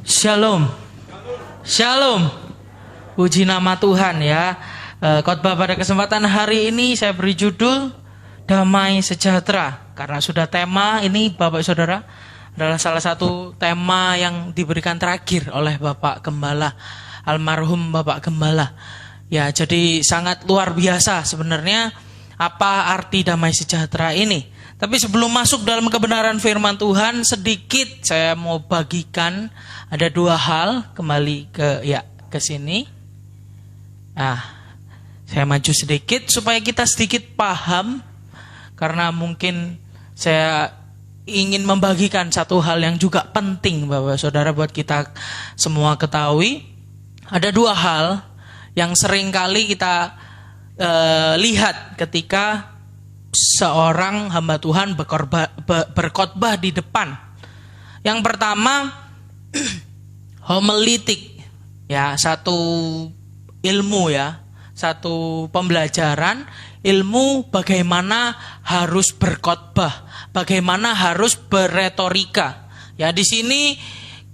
Shalom. Shalom. Puji nama Tuhan ya. Khotbah pada kesempatan hari ini saya beri judul Damai Sejahtera. Karena sudah tema ini Bapak Saudara adalah salah satu tema yang diberikan terakhir oleh Bapak Gembala, almarhum Bapak Gembala. Ya, jadi sangat luar biasa sebenarnya apa arti damai sejahtera ini. Tapi sebelum masuk dalam kebenaran firman Tuhan, sedikit saya mau bagikan ada dua hal. Kembali ke sini. Saya maju sedikit supaya kita sedikit paham, karena mungkin saya ingin membagikan satu hal yang juga penting Bapak Saudara buat kita semua ketahui. Ada dua hal yang sering kali kita lihat ketika seorang hamba Tuhan berkhotbah di depan. Yang pertama homilitik, ya, satu ilmu ya, satu pembelajaran ilmu bagaimana harus berkhotbah, bagaimana harus berretorika. Ya, di sini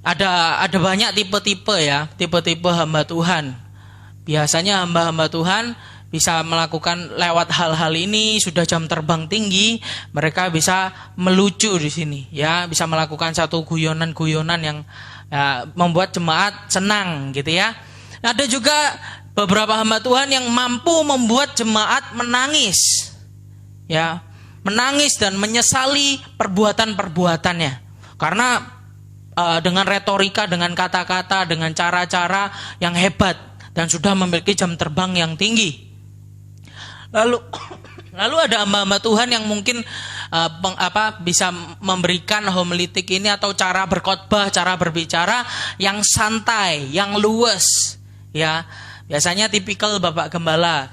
ada banyak tipe-tipe ya, tipe-tipe hamba Tuhan. Biasanya hamba-hamba Tuhan bisa melakukan lewat hal-hal ini, sudah jam terbang tinggi, mereka bisa melucu di sini, ya, bisa melakukan satu guyonan-guyonan yang membuat jemaat senang, gitu ya. Ada juga beberapa hamba Tuhan yang mampu membuat jemaat menangis, ya, menangis dan menyesali perbuatan-perbuatannya, karena dengan retorika, dengan kata-kata, dengan cara-cara yang hebat dan sudah memiliki jam terbang yang tinggi. Lalu ada hamba-hamba Tuhan yang mungkin bisa memberikan homilitik ini atau cara berkhotbah, cara berbicara yang santai, yang luwes, ya. Biasanya tipikal Bapak Gembala.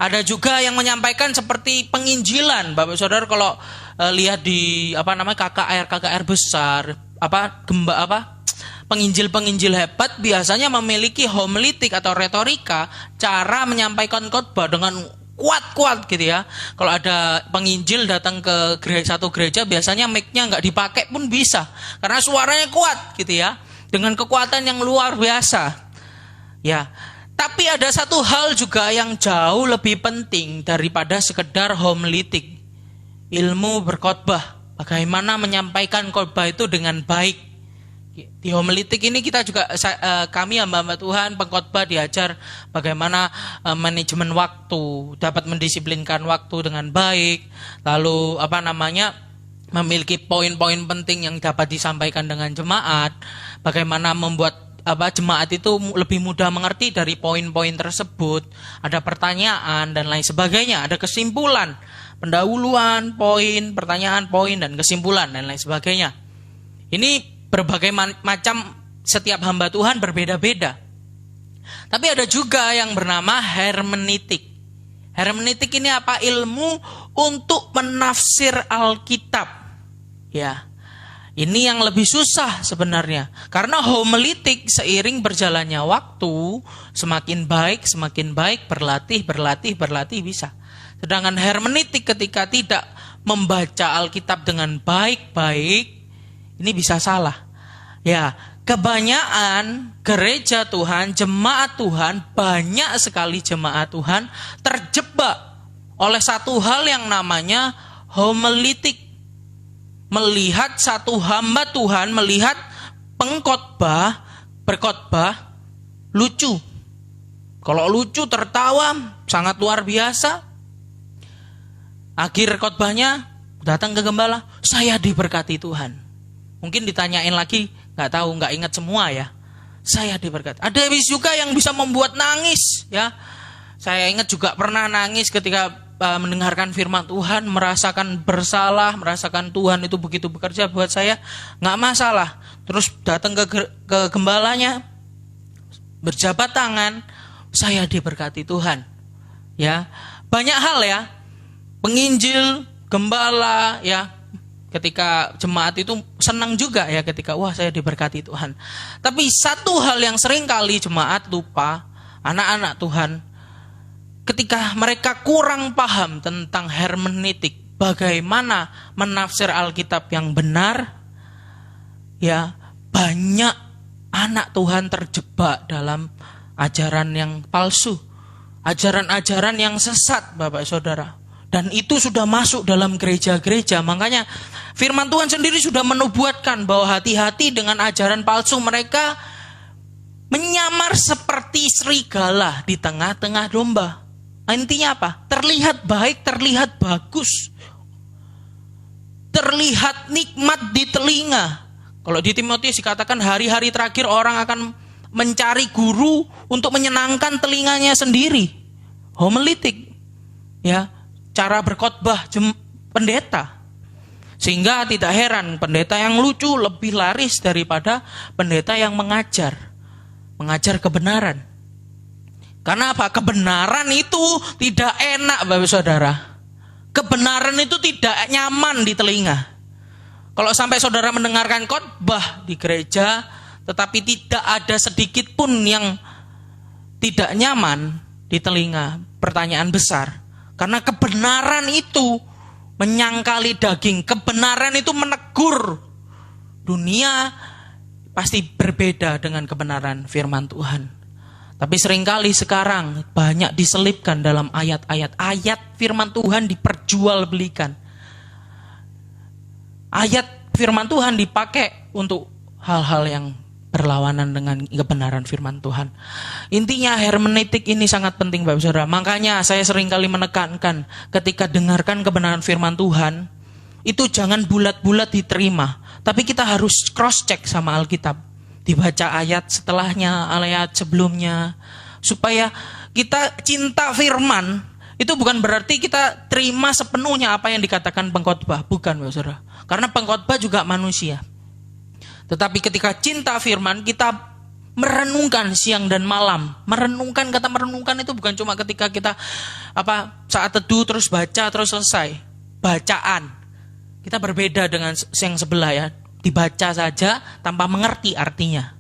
Ada juga yang menyampaikan seperti penginjilan, Bapak Saudara, kalau lihat di KKR besar, penginjil hebat biasanya memiliki homilitik atau retorika, cara menyampaikan khotbah dengan kuat-kuat gitu ya. Kalau ada penginjil datang ke satu gereja, biasanya mic-nya nggak dipakai pun bisa, karena suaranya kuat gitu ya, dengan kekuatan yang luar biasa. Ya, tapi ada satu hal juga yang jauh lebih penting daripada sekedar homilitik, ilmu berkhotbah. Bagaimana menyampaikan khotbah itu dengan baik. Di homilitik ini kita juga, kami hamba-hamba Tuhan pengkhotbah diajar bagaimana manajemen waktu, dapat mendisiplinkan waktu dengan baik, lalu memiliki poin-poin penting yang dapat disampaikan dengan jemaat, bagaimana membuat jemaat itu lebih mudah mengerti dari poin-poin tersebut, ada pertanyaan dan lain sebagainya, ada kesimpulan, pendahuluan, poin, pertanyaan, poin, dan kesimpulan dan lain sebagainya. Ini berbagai macam, setiap hamba Tuhan berbeda-beda. Tapi ada juga yang bernama hermeneutik. Hermeneutik ini apa? Ilmu untuk menafsir Alkitab. Ya, ini yang lebih susah sebenarnya. Karena homilitik seiring berjalannya waktu semakin baik, berlatih bisa. Sedangkan hermeneutik ketika tidak membaca Alkitab dengan baik-baik, ini bisa salah. Ya, kebanyakan gereja Tuhan, jemaat Tuhan, banyak sekali jemaat Tuhan terjebak oleh satu hal yang namanya homilitik. Melihat satu hamba Tuhan, melihat berkhotbah lucu. Kalau lucu, tertawa, sangat luar biasa. Akhir khotbahnya datang ke gembala, saya diberkati Tuhan. Mungkin ditanyain lagi, nggak ingat semua ya. Saya diberkati. Ada juga yang bisa membuat nangis ya. Saya ingat juga pernah nangis ketika mendengarkan firman Tuhan, merasakan bersalah, merasakan Tuhan itu begitu bekerja buat saya, nggak masalah. Terus datang ke gembalanya, berjabat tangan, saya diberkati Tuhan. Ya, banyak hal ya. Penginjil, gembala, ya, ketika jemaat itu senang juga ya ketika wah saya diberkati Tuhan. Tapi satu hal yang sering kali jemaat lupa, anak-anak Tuhan, ketika mereka kurang paham tentang hermeneutik, bagaimana menafsir Alkitab yang benar, ya banyak anak Tuhan terjebak dalam ajaran yang palsu, ajaran-ajaran yang sesat, Bapak Saudara. Dan itu sudah masuk dalam gereja-gereja. Makanya firman Tuhan sendiri sudah menubuatkan bahwa hati-hati dengan ajaran palsu. Mereka menyamar seperti serigala di tengah-tengah domba. Intinya apa? Terlihat baik, terlihat bagus, terlihat nikmat di telinga. Kalau di Timotius dikatakan hari-hari terakhir orang akan mencari guru untuk menyenangkan telinganya sendiri. Homilitik, ya, cara berkhotbah pendeta. Sehingga tidak heran pendeta yang lucu lebih laris daripada pendeta yang mengajar kebenaran. Karena apa? Kebenaran itu tidak enak, Bapak Saudara. Kebenaran itu tidak nyaman di telinga. Kalau sampai saudara mendengarkan khotbah di gereja, tetapi tidak ada sedikit pun yang tidak nyaman di telinga, pertanyaan besar. Karena kebenaran itu menyangkali daging, kebenaran itu menegur. Dunia pasti berbeda dengan kebenaran firman Tuhan. Tapi seringkali sekarang banyak diselipkan dalam ayat-ayat. Ayat firman Tuhan diperjualbelikan. Ayat firman Tuhan dipakai untuk hal-hal yang berlawanan dengan kebenaran firman Tuhan. Intinya hermeneutik ini sangat penting, Bapak Saudara. Makanya saya seringkali menekankan ketika dengarkan kebenaran firman Tuhan, itu jangan bulat-bulat diterima. Tapi kita harus cross check sama Alkitab. Dibaca ayat setelahnya, ayat sebelumnya. Supaya kita cinta firman, itu bukan berarti kita terima sepenuhnya apa yang dikatakan pengkhotbah. Bukan, Bapak Saudara. Karena pengkhotbah juga manusia. Tetapi ketika cinta firman, kita merenungkan siang dan malam. Merenungkan, kata merenungkan itu bukan cuma ketika kita saat teduh terus baca terus selesai. Bacaan. Kita berbeda dengan yang sebelah, ya. Dibaca saja tanpa mengerti artinya.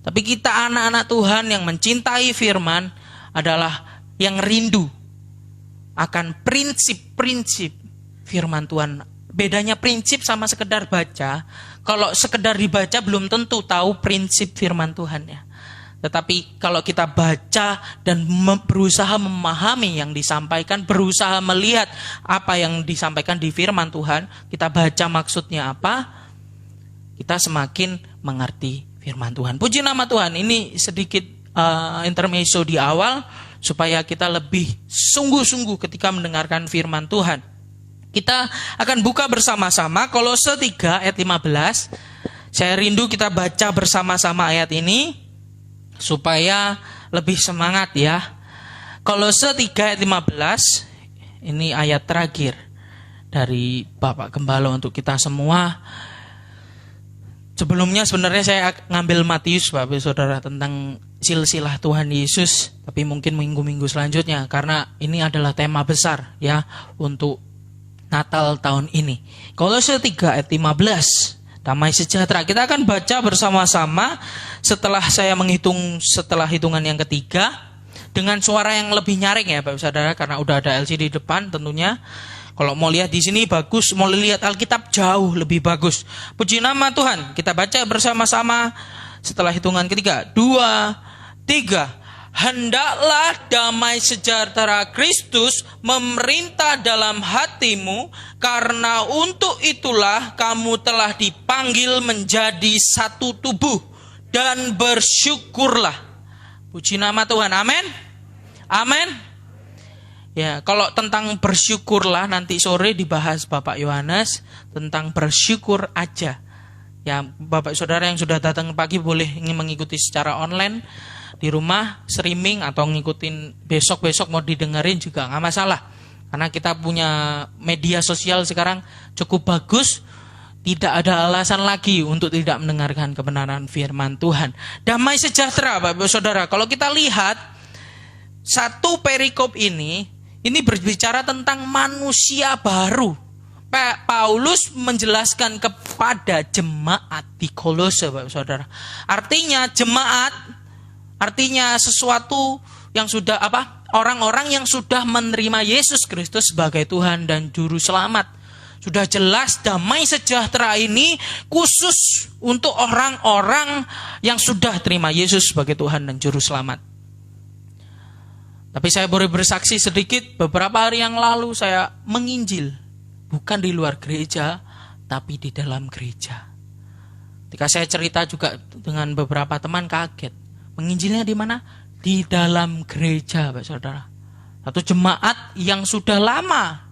Tapi kita anak-anak Tuhan yang mencintai firman adalah yang rindu akan prinsip-prinsip firman Tuhan. Bedanya prinsip sama sekedar baca. Kalau sekedar dibaca belum tentu tahu prinsip firman Tuhan, ya. Tetapi kalau kita baca dan berusaha memahami yang disampaikan, berusaha melihat apa yang disampaikan di firman Tuhan, kita baca maksudnya apa, kita semakin mengerti firman Tuhan. Puji nama Tuhan. Ini sedikit intermezzo di awal supaya kita lebih sungguh-sungguh ketika mendengarkan firman Tuhan. Kita akan buka bersama-sama Kolose 3 ayat 15. Saya rindu kita baca bersama-sama ayat ini supaya lebih semangat, ya. Kolose 3 ayat 15. Ini ayat terakhir dari Bapak Gembala untuk kita semua. Sebelumnya sebenarnya saya ngambil Matius, Bapak Saudara, tentang silsilah Tuhan Yesus, tapi mungkin minggu-minggu selanjutnya karena ini adalah tema besar, ya, untuk Natal tahun ini. Kolose 3 ayat 15. Damai sejahtera. Kita akan baca bersama-sama setelah saya menghitung, setelah hitungan yang ketiga dengan suara yang lebih nyaring, ya Bapak Saudara, karena udah ada LCD di depan tentunya. Kalau mau lihat di sini bagus, mau lihat Alkitab jauh lebih bagus. Puji nama Tuhan. Kita baca bersama-sama setelah hitungan ketiga. 2, 3. Hendaklah damai sejahtera Kristus memerintah dalam hatimu, karena untuk itulah kamu telah dipanggil menjadi satu tubuh, dan bersyukurlah. Puji nama Tuhan. Amin. Amin. Ya, kalau tentang bersyukurlah nanti sore dibahas Bapak Yohanes tentang bersyukur aja. Ya, Bapak Saudara yang sudah datang pagi boleh ingin mengikuti secara online di rumah, streaming atau ngikutin besok-besok mau didengerin juga nggak masalah. Karena kita punya media sosial sekarang cukup bagus, tidak ada alasan lagi untuk tidak mendengarkan kebenaran firman Tuhan. Damai sejahtera, Bapak Saudara. Kalau kita lihat satu perikop ini berbicara tentang manusia baru. Paulus menjelaskan kepada jemaat di Kolose, Bapak Saudara. Artinya jemaat, artinya sesuatu yang sudah orang-orang yang sudah menerima Yesus Kristus sebagai Tuhan dan Juru Selamat. Sudah jelas damai sejahtera ini khusus untuk orang-orang yang sudah terima Yesus sebagai Tuhan dan Juru Selamat. Tapi saya boleh bersaksi sedikit, beberapa hari yang lalu saya menginjil. Bukan di luar gereja, tapi di dalam gereja. Ketika saya cerita juga dengan beberapa teman kaget. Menginjilnya di mana? Di dalam gereja, Pak Saudara. Satu jemaat yang sudah lama,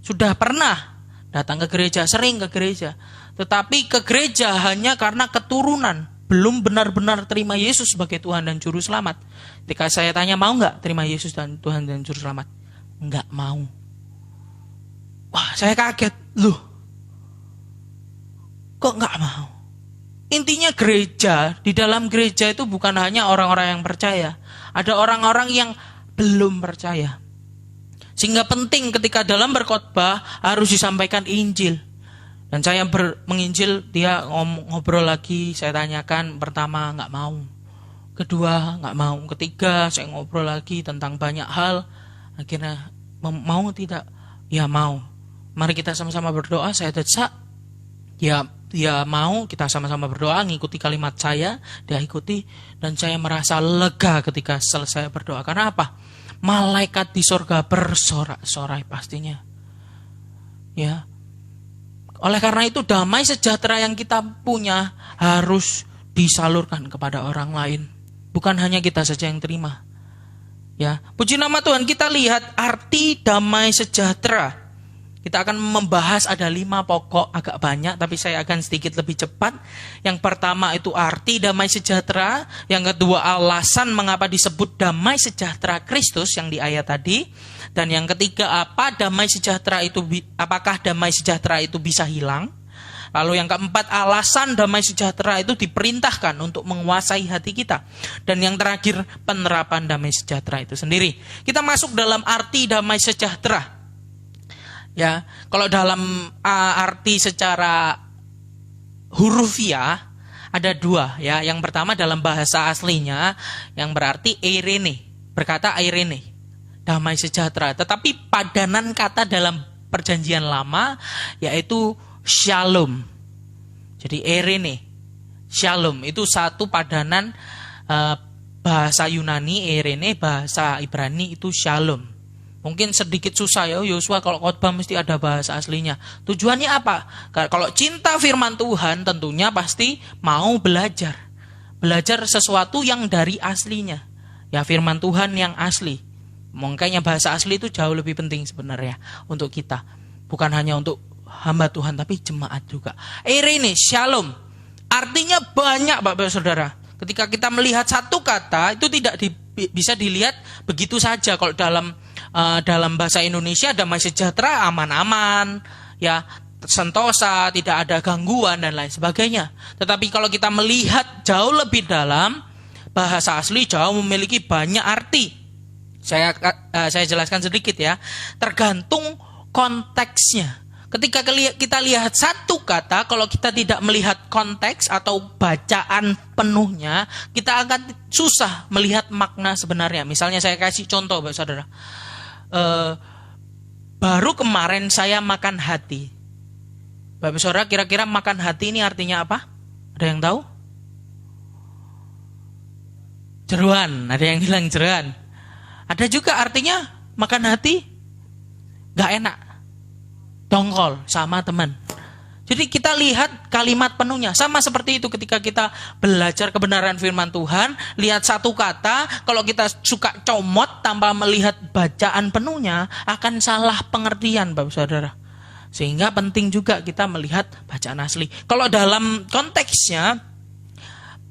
sudah pernah datang ke gereja, sering ke gereja. Tetapi ke gereja hanya karena keturunan, belum benar-benar terima Yesus sebagai Tuhan dan Juru Selamat. Ketika saya tanya, mau nggak terima Yesus dan Tuhan dan Juru Selamat? Nggak mau. Wah, saya kaget. Loh, kok nggak mau? Intinya gereja, di dalam gereja itu bukan hanya orang-orang yang percaya. Ada orang-orang yang belum percaya. Sehingga penting ketika dalam berkhotbah harus disampaikan Injil. Dan saya menginjil, dia ngobrol lagi, saya tanyakan, pertama nggak mau. Kedua nggak mau. Ketiga saya ngobrol lagi tentang banyak hal. Akhirnya mau tidak? Ya mau. Mari kita sama-sama berdoa, saya desak. Ya mau, kita sama-sama berdoa, ngikuti kalimat saya, dia ikuti. Dan saya merasa lega ketika selesai berdoa. Karena apa? Malaikat di sorga bersorak-sorai pastinya. Ya. Oleh karena itu damai sejahtera yang kita punya harus disalurkan kepada orang lain. Bukan hanya kita saja yang terima. Ya, puji nama Tuhan, kita lihat arti damai sejahtera. Kita akan membahas ada 5 pokok, agak banyak, tapi saya akan sedikit lebih cepat. Yang pertama itu arti damai sejahtera. Yang kedua alasan mengapa disebut damai sejahtera Kristus yang di ayat tadi. Dan yang ketiga apakah damai sejahtera itu bisa hilang. Lalu yang keempat, alasan damai sejahtera itu diperintahkan untuk menguasai hati kita. Dan yang terakhir, penerapan damai sejahtera itu sendiri. Kita masuk dalam arti damai sejahtera. Ya, kalau dalam arti secara hurufiah ada 2 ya. Yang pertama dalam bahasa aslinya yang berarti eirene, berkata eirene, damai sejahtera. Tetapi padanan kata dalam perjanjian lama yaitu shalom. Jadi eirene, shalom itu satu padanan bahasa Yunani eirene, bahasa Ibrani itu shalom. Mungkin sedikit susah ya, Yosua kalau khotbah mesti ada bahasa aslinya. Tujuannya apa? Kalau cinta firman Tuhan tentunya pasti mau belajar. Belajar sesuatu yang dari aslinya. Ya, firman Tuhan yang asli. Makanya bahasa asli itu jauh lebih penting sebenarnya untuk kita. Bukan hanya untuk hamba Tuhan tapi jemaat juga. Eirene, shalom. Artinya banyak Bapak Saudara. Ketika kita melihat satu kata itu tidak bisa dilihat begitu saja. Kalau dalam bahasa Indonesia damai sejahtera, aman-aman, ya, sentosa, tidak ada gangguan dan lain sebagainya. Tetapi kalau kita melihat jauh lebih dalam, bahasa asli jauh memiliki banyak arti. Saya jelaskan sedikit ya. Tergantung konteksnya. Ketika kita lihat satu kata, kalau kita tidak melihat konteks atau bacaan penuhnya, kita akan susah melihat makna sebenarnya. Misalnya saya kasih contoh, Bapak Saudara. Baru kemarin saya makan hati. Bapak Saudara, kira-kira makan hati ini artinya apa? Ada yang tahu? Jeruan, ada yang bilang jeruan. Ada juga artinya makan hati gak enak, dongkol sama teman. Jadi kita lihat kalimat penuhnya. Sama seperti itu ketika kita belajar kebenaran firman Tuhan. Lihat satu kata, kalau kita suka comot tanpa melihat bacaan penuhnya, akan salah pengertian Bapak Saudara. Sehingga penting juga kita melihat bacaan asli. Kalau dalam konteksnya,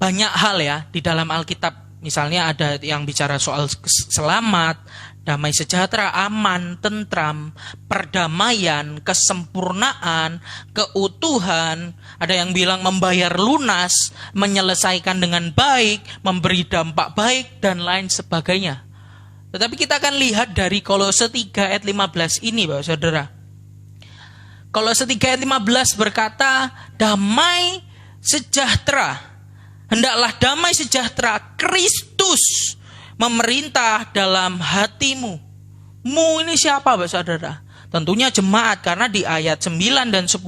banyak hal ya di dalam Alkitab. Misalnya ada yang bicara soal selamat, damai sejahtera, aman, tentram, perdamaian, kesempurnaan, keutuhan. Ada yang bilang membayar lunas, menyelesaikan dengan baik, memberi dampak baik, dan lain sebagainya. Tetapi kita akan lihat dari Kolose 3 ayat 15 ini, Bapak Saudara. Kolose 3 ayat 15 berkata, damai sejahtera. Hendaklah damai sejahtera Kristus memerintah dalam hatimu. Mu ini siapa Bapak Saudara? Tentunya jemaat, karena di ayat 9 dan 10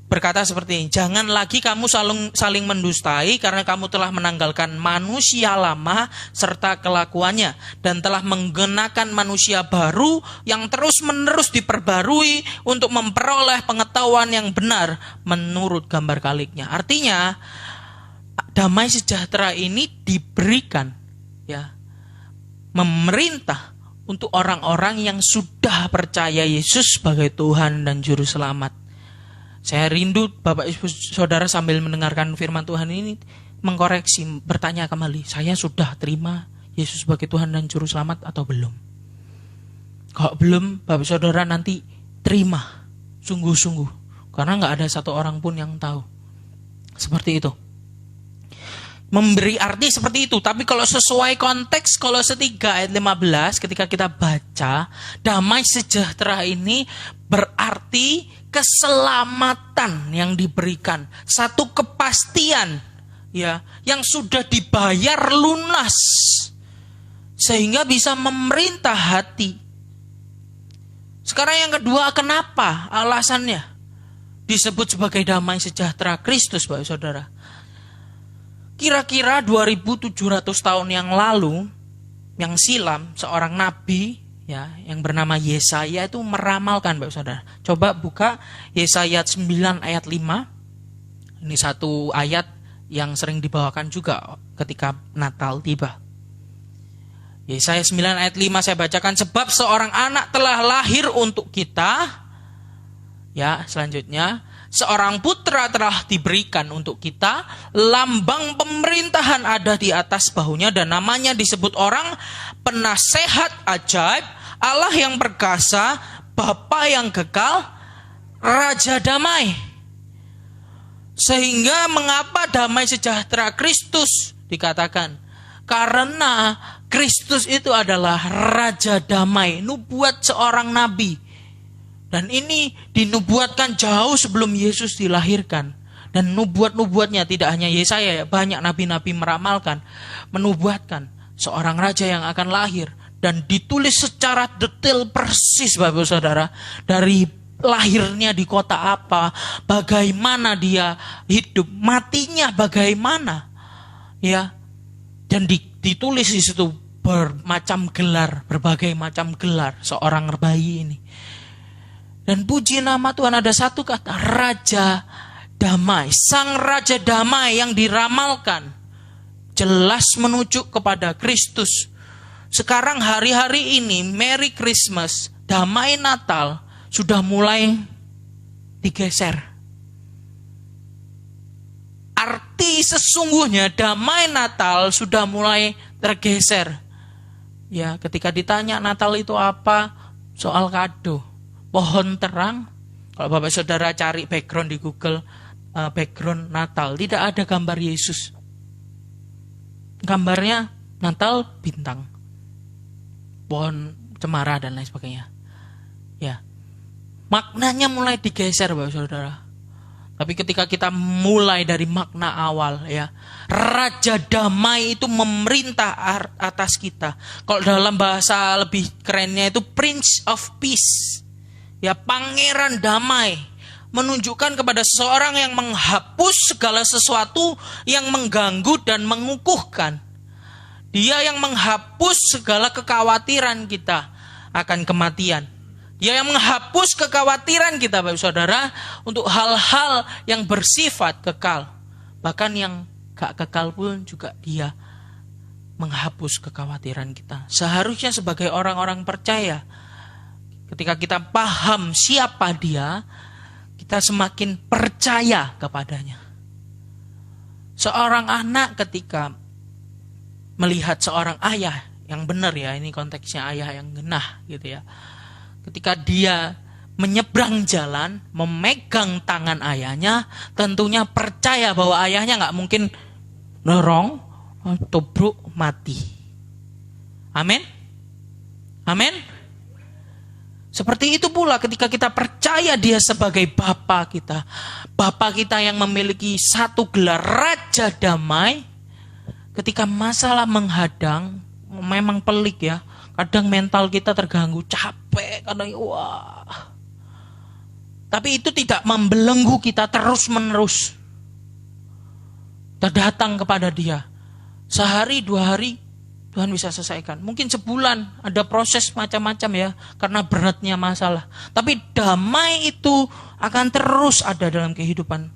berkata seperti ini. Jangan lagi kamu saling mendustai, karena kamu telah menanggalkan manusia lama serta kelakuannya, dan telah menggenakan manusia baru yang terus-menerus diperbarui untuk memperoleh pengetahuan yang benar menurut gambar kaliknya. Artinya damai sejahtera ini diberikan, ya, memerintah untuk orang-orang yang sudah percaya Yesus sebagai Tuhan dan Juru Selamat. Saya rindu Bapak Ibu Saudara sambil mendengarkan firman Tuhan ini mengkoreksi, bertanya kembali, saya sudah terima Yesus sebagai Tuhan dan Juru Selamat atau belum? Kalau belum, Bapak Saudara nanti terima sungguh-sungguh, karena nggak ada satu orang pun yang tahu. Seperti itu. Memberi arti seperti itu. Tapi kalau sesuai konteks Kolose 3 ayat 15, ketika kita baca, damai sejahtera ini berarti keselamatan yang diberikan, satu kepastian, ya, yang sudah dibayar lunas sehingga bisa memerintah hati. Sekarang yang kedua, kenapa alasannya disebut sebagai damai sejahtera Kristus, Bapak Saudara? Kira-kira 2700 tahun yang lalu, yang silam, seorang nabi, ya, yang bernama Yesaya itu meramalkan, Bapak Saudara. Coba buka Yesaya 9 ayat 5. Ini satu ayat yang sering dibawakan juga ketika Natal tiba. Yesaya 9 ayat 5 saya bacakan. Sebab seorang anak telah lahir untuk kita. Ya, selanjutnya. Seorang putra telah diberikan untuk kita, lambang pemerintahan ada di atas bahunya, dan namanya disebut orang penasehat ajaib, Allah yang perkasa, Bapa yang kekal, Raja damai. Sehingga mengapa damai sejahtera Kristus dikatakan? Karena Kristus itu adalah Raja damai, nubuat seorang nabi. Dan ini dinubuatkan jauh sebelum Yesus dilahirkan. Dan nubuat-nubuatnya tidak hanya Yesaya, banyak nabi-nabi meramalkan, menubuatkan seorang raja yang akan lahir. Dan ditulis secara detail persis, Bapak Saudara, dari lahirnya di kota apa, bagaimana dia hidup, matinya bagaimana, ya. Dan ditulis di situ bermacam gelar, berbagai macam gelar seorang bayi ini. Dan puji nama Tuhan, ada satu kata, Raja damai. Sang Raja damai yang diramalkan jelas menunjuk kepada Kristus. Sekarang hari-hari ini, Merry Christmas, damai Natal sudah mulai digeser. Arti sesungguhnya damai Natal sudah mulai tergeser. Ya, ketika ditanya Natal itu apa, soal kado. Pohon terang, kalau Bapak Saudara cari background di Google, background Natal, tidak ada gambar Yesus. Gambarnya Natal bintang, pohon cemara dan lain sebagainya. Ya, maknanya mulai digeser, Bapak Saudara. Tapi ketika kita mulai dari makna awal, ya, Raja damai itu memerintah atas kita. Kalau dalam bahasa lebih kerennya itu Prince of Peace. Ya, pangeran damai, menunjukkan kepada seseorang yang menghapus segala sesuatu yang mengganggu dan mengukuhkan. Dia yang menghapus segala kekhawatiran kita akan kematian. Dia yang menghapus kekhawatiran kita, Bapak Saudara, untuk hal-hal yang bersifat kekal. Bahkan yang gak kekal pun juga dia menghapus kekhawatiran kita. Seharusnya sebagai orang-orang percaya, ketika kita paham siapa dia, kita semakin percaya kepadanya. Seorang anak ketika melihat seorang ayah yang benar, ya, ini konteksnya ayah yang genah gitu ya. Ketika dia menyeberang jalan, memegang tangan ayahnya, tentunya percaya bahwa ayahnya gak mungkin dorong, tubruk, mati. Amin? Amin? Seperti itu pula ketika kita percaya dia sebagai Bapa kita. Bapa kita yang memiliki satu gelar Raja damai. Ketika masalah menghadang, memang pelik ya. Kadang mental kita terganggu, capek capek, kadang wah. Tapi itu tidak membelenggu kita terus-menerus. Kita datang kepada Dia. Sehari, 2 hari, Tuhan bisa selesaikan. Mungkin sebulan, ada proses macam-macam ya, karena beratnya masalah. Tapi damai itu akan terus ada dalam kehidupan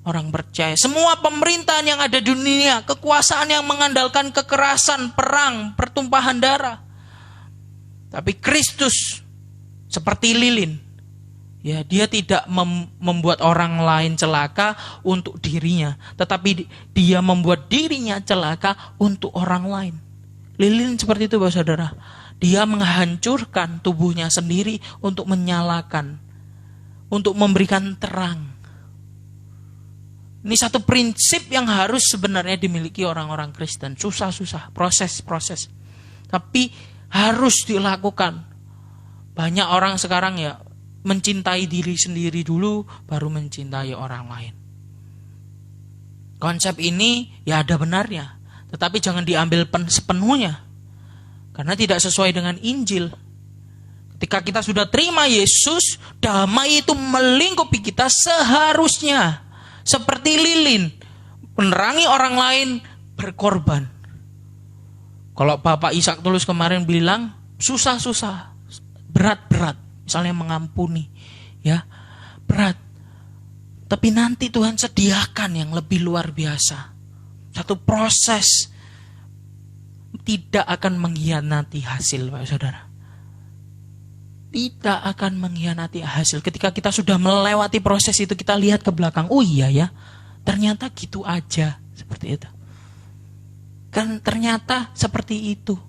orang percaya. Semua pemerintahan yang ada di dunia, kekuasaan yang mengandalkan kekerasan, perang, pertumpahan darah. Tapi Kristus seperti lilin. Ya, dia tidak membuat orang lain celaka untuk dirinya, tetapi dia membuat dirinya celaka untuk orang lain. Lilin seperti itu, Bapak Saudara. Dia menghancurkan tubuhnya sendiri untuk menyalakan, untuk memberikan terang. Ini satu prinsip yang harus sebenarnya dimiliki orang-orang Kristen. Susah-susah, proses-proses. Tapi harus dilakukan. Banyak orang sekarang ya mencintai diri sendiri dulu, baru mencintai orang lain. Konsep ini ya ada benarnya, tetapi jangan diambil sepenuhnya, karena tidak sesuai dengan Injil. Ketika kita sudah terima Yesus, damai itu melingkupi kita seharusnya. Seperti lilin, menerangi orang lain, berkorban. Kalau Bapak Ishak Tulus kemarin bilang, susah-susah, berat-berat. Misalnya mengampuni, ya berat. Tapi nanti Tuhan sediakan yang lebih luar biasa. Satu proses tidak akan mengkhianati hasil, Pak Saudara. Tidak akan mengkhianati hasil. Ketika kita sudah melewati proses itu, kita lihat ke belakang. Oh iya ya, ternyata gitu aja. Seperti itu. Kan ternyata seperti itu.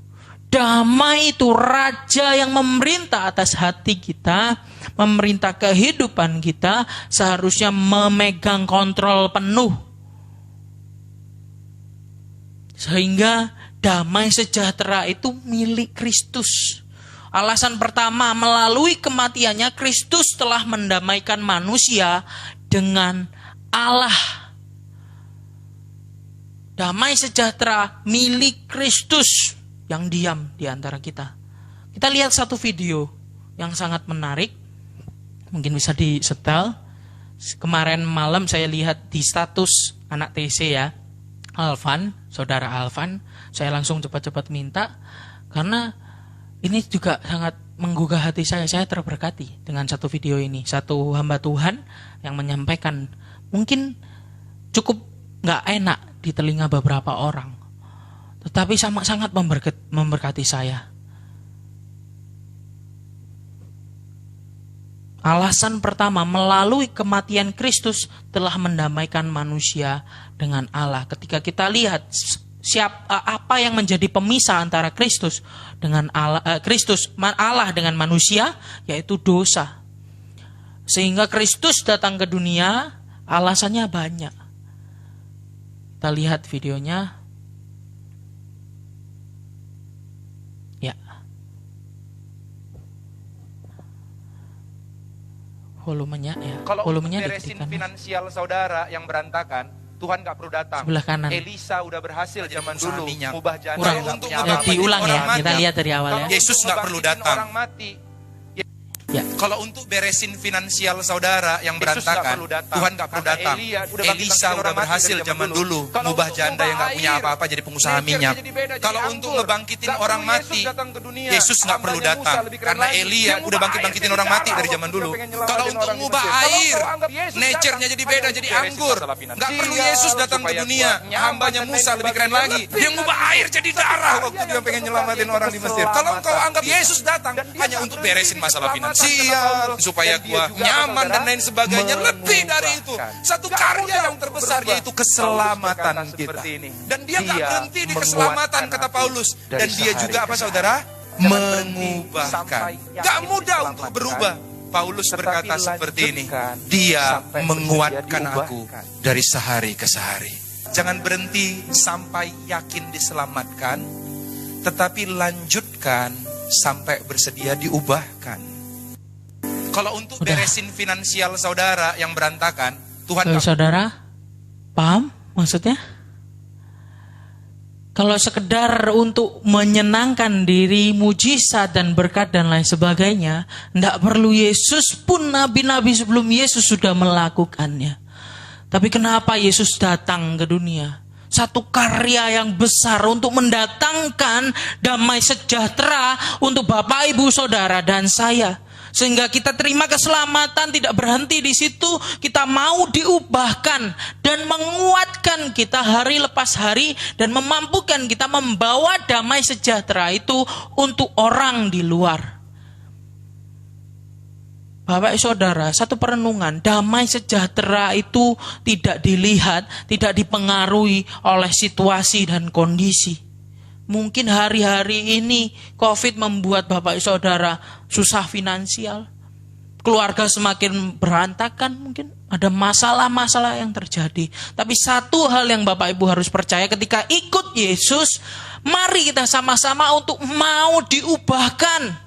Damai itu raja yang memerintah atas hati kita, memerintah kehidupan kita, seharusnya memegang kontrol penuh. Sehingga damai sejahtera itu milik Kristus. Alasan pertama, melalui kematiannya Kristus telah mendamaikan manusia dengan Allah. Damai sejahtera milik Kristus yang diam di antara kita. Kita lihat satu video yang sangat menarik. Mungkin bisa disetel. Kemarin malam saya lihat di status anak TC ya, Alvan, saudara Alvan. Saya langsung cepat-cepat minta, karena ini juga sangat menggugah hati saya. Saya terberkati dengan satu video ini. Satu hamba Tuhan yang menyampaikan, mungkin cukup gak enak di telinga beberapa orang, tetapi sangat memberkati saya. Alasan pertama, melalui kematian Kristus telah mendamaikan manusia dengan Allah. Ketika kita lihat apa yang menjadi pemisah antara Kristus dengan Allah, Allah dengan manusia, yaitu dosa. Sehingga Kristus datang ke dunia, alasannya banyak. Kita lihat videonya. Ya. Volumenya ya. Kalau volumenya beresin finansial saudara yang berantakan, Tuhan gak perlu datang. Sebelah kanan. Elisa udah berhasil zaman dulu mengubah janda kurang yang gak punya ya, apa-apa. diulang ya. Kita lihat dari awal ya. Yesus gak perlu datang. Orang mati. Ya. Kalau untuk beresin finansial saudara yang berantakan, Tuhan gak perlu datang. Elisa udah berhasil zaman dulu mengubah janda yang gak punya apa-apa jadi pengusaha minyak. Kalau untuk ngebangkitin orang mati, Yesus gak perlu datang. Karena Elia udah bangkitin orang mati dari zaman dulu. Kalau untuk mengubah air, nature-nya jadi beda, jadi anggur, gak perlu Yesus datang ke dunia. Hambanya Musa lebih keren lagi. Dia mengubah air jadi darah waktu dia pengen nyelamatin orang di Mesir. Kalau engkau anggap Yesus datang hanya untuk beresin masalah finansial, supaya gua nyaman dan lain sebagainya, lebih dari itu. Satu karya yang terbesar yaitu keselamatan kita. Dan dia gak berhenti di keselamatan, kata Paulus. Dan dia juga apa saudara? Mengubahkan. Gak mudah untuk berubah. Paulus berkata seperti ini, dia menguatkan aku dari sehari ke sehari. Jangan berhenti sampai yakin diselamatkan, tetapi lanjutkan sampai bersedia diubahkan. Kalau untuk beresin finansial saudara yang berantakan, Tuhan... Saudara, paham maksudnya? Kalau sekedar untuk menyenangkan diri, mujizat dan berkat dan lain sebagainya, tidak perlu Yesus pun, nabi-nabi sebelum Yesus sudah melakukannya. Tapi kenapa Yesus datang ke dunia? Satu karya yang besar untuk mendatangkan damai sejahtera untuk Bapak, Ibu, Saudara, dan saya. Sehingga kita terima keselamatan, tidak berhenti di situ. Kita mau diubahkan dan menguatkan kita hari lepas hari. Dan memampukan kita membawa damai sejahtera itu untuk orang di luar. Bapak Saudara, satu perenungan, damai sejahtera itu tidak dilihat, tidak dipengaruhi oleh situasi dan kondisi. Mungkin hari-hari ini COVID membuat Bapak Saudara susah finansial. Keluarga semakin berantakan, mungkin ada masalah-masalah yang terjadi. Tapi satu hal yang Bapak Ibu harus percaya ketika ikut Yesus, mari kita sama-sama untuk mau diubahkan.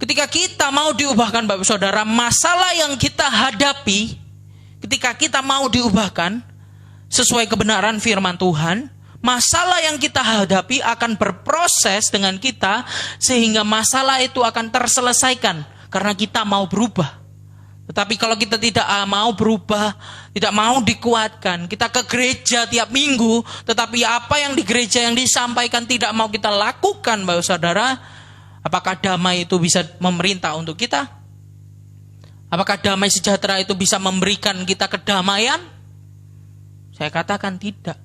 Ketika kita mau diubahkan Bapak Saudara, masalah yang kita hadapi, ketika kita mau diubahkan sesuai kebenaran firman Tuhan, masalah yang kita hadapi akan berproses dengan kita sehingga masalah itu akan terselesaikan karena kita mau berubah. Tetapi kalau kita tidak mau berubah, tidak mau dikuatkan, kita ke gereja tiap minggu, tetapi apa yang di gereja yang disampaikan tidak mau kita lakukan, Bapak Saudara, apakah damai itu bisa memerintah untuk kita? Apakah damai sejahtera itu bisa memberikan kita kedamaian? Saya katakan tidak.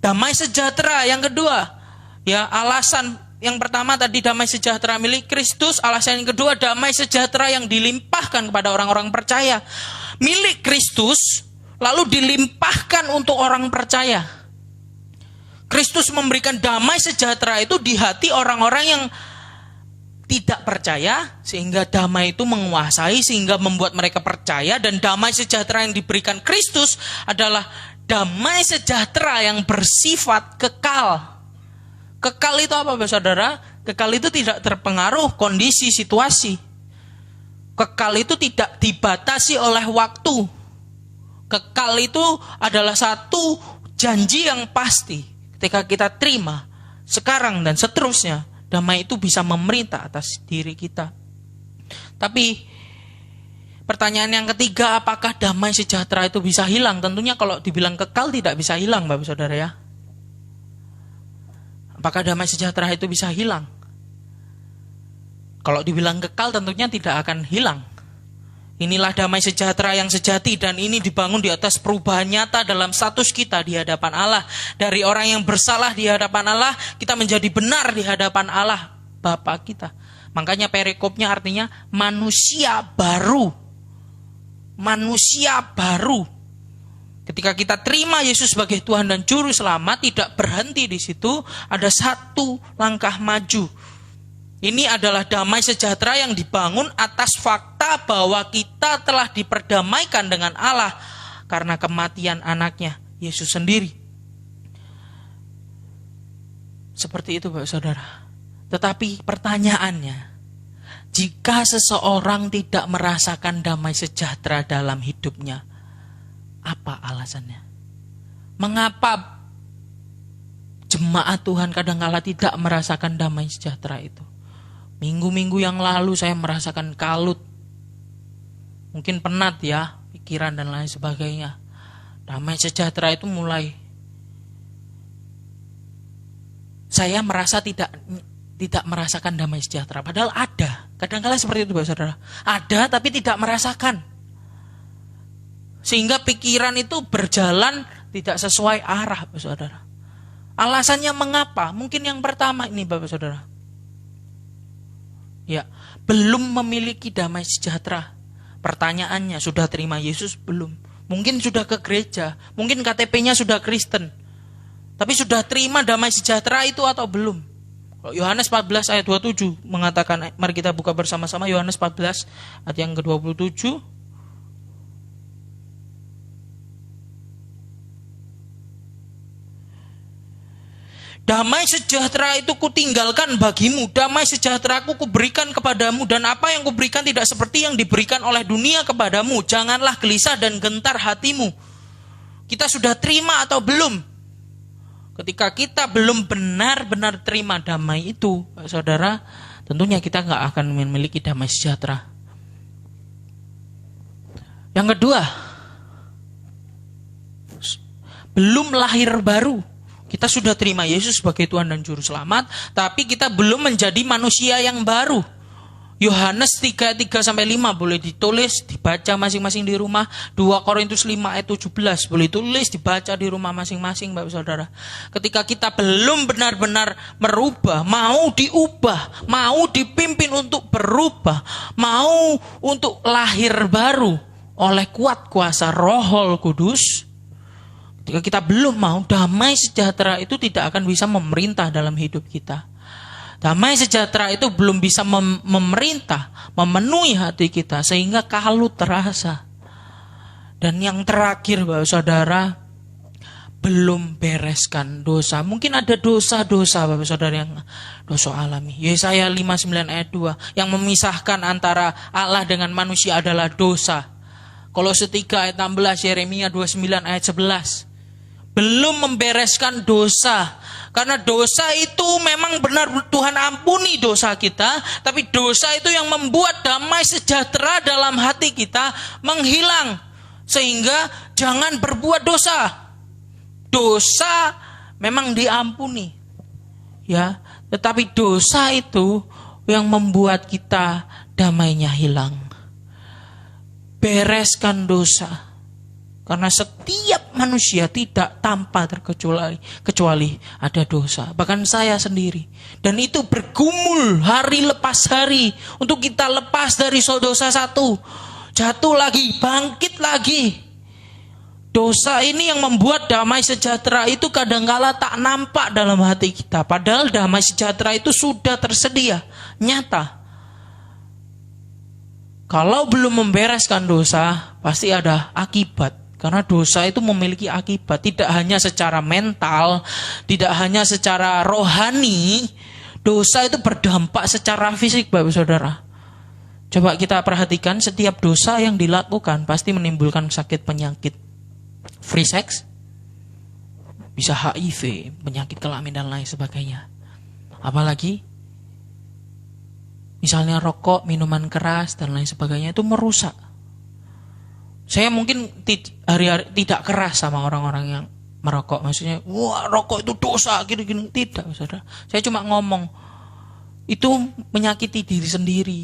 Damai sejahtera yang kedua, ya alasan yang pertama tadi damai sejahtera milik Kristus, alasan yang kedua damai sejahtera yang dilimpahkan kepada orang-orang percaya. Milik Kristus lalu dilimpahkan untuk orang percaya. Kristus memberikan damai sejahtera itu di hati orang-orang yang tidak percaya, sehingga damai itu menguasai, sehingga membuat mereka percaya. Dan damai sejahtera yang diberikan Kristus adalah damai sejahtera yang bersifat kekal. Kekal itu apa, Bapak Saudara? Kekal itu tidak terpengaruh kondisi situasi. Kekal itu tidak dibatasi oleh waktu. Kekal itu adalah satu janji yang pasti. Ketika kita terima sekarang dan seterusnya, damai itu bisa memerintah atas diri kita. Tapi pertanyaan yang ketiga, apakah damai sejahtera itu bisa hilang? Tentunya kalau dibilang kekal tidak bisa hilang, Bapak Saudara ya. Apakah damai sejahtera itu bisa hilang? Kalau dibilang kekal tentunya tidak akan hilang. Inilah damai sejahtera yang sejati dan ini dibangun di atas perubahan nyata dalam status kita di hadapan Allah. Dari orang yang bersalah di hadapan Allah, kita menjadi benar di hadapan Allah Bapa kita. Makanya perikopnya artinya manusia baru. Manusia baru. Ketika kita terima Yesus sebagai Tuhan dan Juru Selamat, tidak berhenti di situ, ada satu langkah maju. Ini adalah damai sejahtera yang dibangun atas fakta bahwa kita telah diperdamaikan dengan Allah karena kematian anaknya, Yesus sendiri. Seperti itu, Bapak Saudara. Tetapi pertanyaannya, jika seseorang tidak merasakan damai sejahtera dalam hidupnya, apa alasannya? Mengapa jemaat Tuhan kadang-kala tidak merasakan damai sejahtera itu? Minggu-minggu yang lalu saya merasakan kalut. Mungkin penat ya, pikiran dan lain sebagainya. Damai sejahtera itu mulai. Saya merasa tidak merasakan damai sejahtera. Padahal ada. Kadang-kala seperti itu, Bapak Saudara. Ada tapi tidak merasakan. Sehingga pikiran itu berjalan tidak sesuai arah, Bapak Saudara. Alasannya mengapa? Mungkin yang pertama ini, Bapak Saudara. Ya, belum memiliki damai sejahtera. Pertanyaannya, sudah terima Yesus belum? Mungkin sudah ke gereja, mungkin KTP-nya sudah Kristen. Tapi sudah terima damai sejahtera itu atau belum? Yohanes 14 ayat 27 mengatakan, mari kita buka bersama-sama Yohanes 14 ayat yang ke-27. Damai sejahtera itu kutinggalkan bagimu, damai sejahteraku kuberikan kepadamu, dan apa yang kuberikan tidak seperti yang diberikan oleh dunia kepadamu. Janganlah gelisah dan gentar hatimu. Kita sudah terima atau belum? Ketika kita belum benar-benar terima damai itu, saudara, tentunya kita nggak akan memiliki damai sejahtera. Yang kedua, belum lahir baru. Kita sudah terima Yesus sebagai Tuhan dan Juru Selamat, tapi kita belum menjadi manusia yang baru. Yohanes 3:3-5 boleh ditulis, dibaca masing-masing di rumah. 2 Korintus 5:17 boleh tulis, dibaca di rumah masing-masing, Bapak Saudara. Ketika kita belum benar-benar merubah, mau diubah, mau dipimpin untuk berubah, mau untuk lahir baru oleh kuat kuasa Roh Kudus, ketika kita belum mau, damai sejahtera itu tidak akan bisa memerintah dalam hidup kita. Damai sejahtera itu belum bisa memerintah, memenuhi hati kita sehingga kalut terasa. Dan yang terakhir, Bapak Saudara, belum bereskan dosa. Mungkin ada dosa-dosa, Bapak Saudara, yang dosa alami. Yesaya 59:2 yang memisahkan antara Allah dengan manusia adalah dosa. Kolose 3:16, Yeremia 29:11. Belum membereskan dosa. Karena dosa itu memang benar Tuhan ampuni dosa kita, tapi dosa itu yang membuat damai sejahtera dalam hati kita menghilang. Sehingga jangan berbuat dosa. Dosa memang diampuni. Ya, tetapi dosa itu yang membuat kita damainya hilang. Bereskan dosa. Karena setiap manusia tidak tanpa kecuali ada dosa. Bahkan saya sendiri. Dan itu bergumul hari lepas hari. Untuk kita lepas dari dosa satu. Jatuh lagi, bangkit lagi. Dosa ini yang membuat damai sejahtera itu kadangkala tak nampak dalam hati kita. Padahal damai sejahtera itu sudah tersedia. Nyata. Kalau belum membereskan dosa, pasti ada akibat. Karena dosa itu memiliki akibat, tidak hanya secara mental, tidak hanya secara rohani, dosa itu berdampak secara fisik, Bapak Saudara. Coba kita perhatikan, setiap dosa yang dilakukan pasti menimbulkan sakit penyakit. Free sex, bisa HIV, penyakit kelamin dan lain sebagainya. Apalagi, misalnya rokok, minuman keras dan lain sebagainya itu merusak. Saya mungkin hari-hari tidak keras sama orang-orang yang merokok. Maksudnya, wah rokok itu dosa, gini-gini. Tidak, saudara. Saya cuma ngomong, itu menyakiti diri sendiri.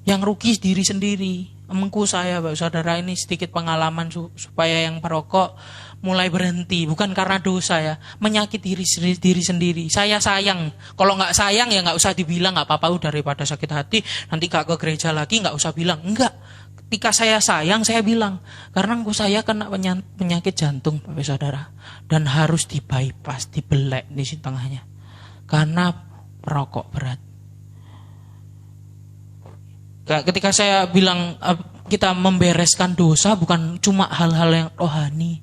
Yang rugi diri sendiri. Emangku saya, Bapak Saudara, ini sedikit pengalaman supaya yang perokok mulai berhenti. Bukan karena dosa ya, menyakiti diri sendiri. Saya sayang. Kalau nggak sayang ya nggak usah dibilang, nggak apa-apa daripada sakit hati. Nanti gak ke gereja lagi nggak usah bilang. Enggak. Ketika saya sayang, saya bilang, karena saya kena penyakit jantung, Bapak Saudara, dan harus di-bypass, dibelek di tengahnya, karena perokok berat. Ketika saya bilang kita membereskan dosa, bukan cuma hal-hal yang rohani,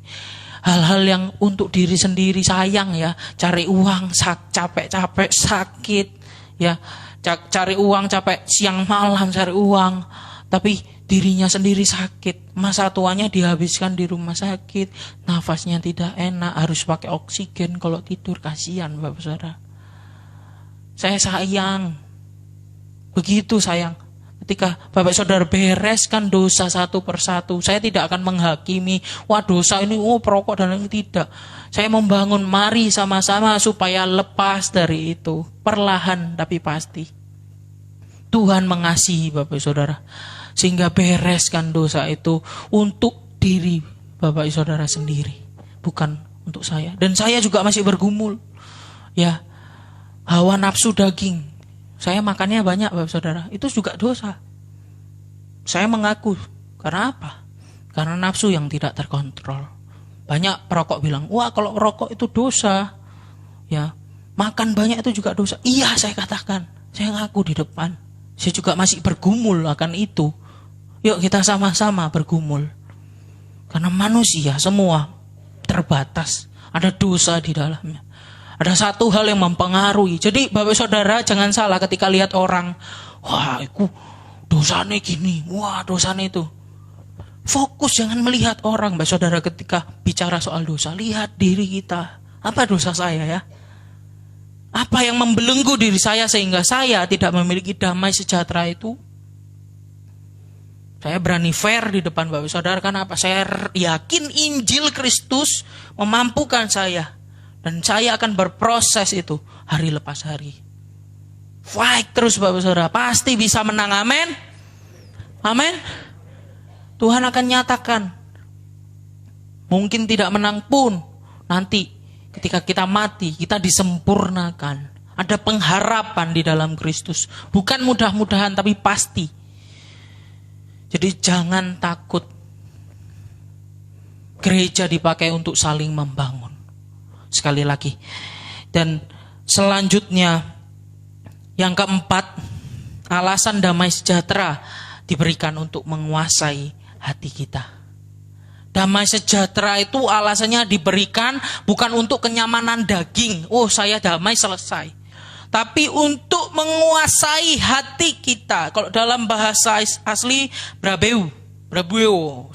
hal-hal yang untuk diri sendiri, sayang ya, cari uang, capek-capek, sakit, ya, cari uang, capek siang malam cari uang, tapi dirinya sendiri sakit, masa tuanya dihabiskan di rumah sakit, nafasnya tidak enak, harus pakai oksigen kalau tidur, kasihan Bapak Saudara. Saya sayang, begitu sayang. Ketika Bapak Saudara bereskan dosa satu persatu, saya tidak akan menghakimi, wah dosa ini, perokok dan lain, tidak. Saya membangun, mari sama-sama supaya lepas dari itu, perlahan tapi pasti. Tuhan mengasihi Bapak Saudara. Sehingga bereskan dosa itu untuk diri Bapak Saudara sendiri, bukan untuk saya. Dan saya juga masih bergumul. Ya, hawa nafsu daging. Saya makannya banyak Bapak Saudara. Itu juga dosa. Saya mengaku. Karena apa? Karena nafsu yang tidak terkontrol. Banyak perokok bilang, wah kalau rokok itu dosa. Ya, makan banyak itu juga dosa. Iya, saya katakan. Saya ngaku di depan. Saya juga masih bergumul akan itu. Yuk kita sama-sama bergumul. Karena manusia semua terbatas. Ada dosa di dalamnya. Ada satu hal yang mempengaruhi. Jadi Bapak Saudara jangan salah ketika lihat orang. Wah itu dosanya gini. Wah dosanya itu. Fokus jangan melihat orang Bapak Saudara ketika bicara soal dosa. Lihat diri kita. Apa dosa saya ya? Apa yang membelenggu diri saya sehingga saya tidak memiliki damai sejahtera itu? Saya berani fair di depan Bapak Saudara karena apa? Saya yakin Injil Kristus memampukan saya. Dan saya akan berproses itu hari lepas hari. Fight terus Bapak Saudara. Pasti bisa menang. Amin. Amin. Tuhan akan nyatakan. Mungkin tidak menang pun. Nanti ketika kita mati, kita disempurnakan. Ada pengharapan di dalam Kristus. Bukan mudah-mudahan tapi pasti. Jadi jangan takut. Gereja dipakai untuk saling membangun. Sekali lagi. Dan selanjutnya, yang keempat, alasan damai sejahtera diberikan untuk menguasai hati kita. Damai sejahtera itu alasannya diberikan bukan untuk kenyamanan daging. Oh, saya damai selesai. Tapi untuk menguasai hati kita. Kalau dalam bahasa asli brabeu,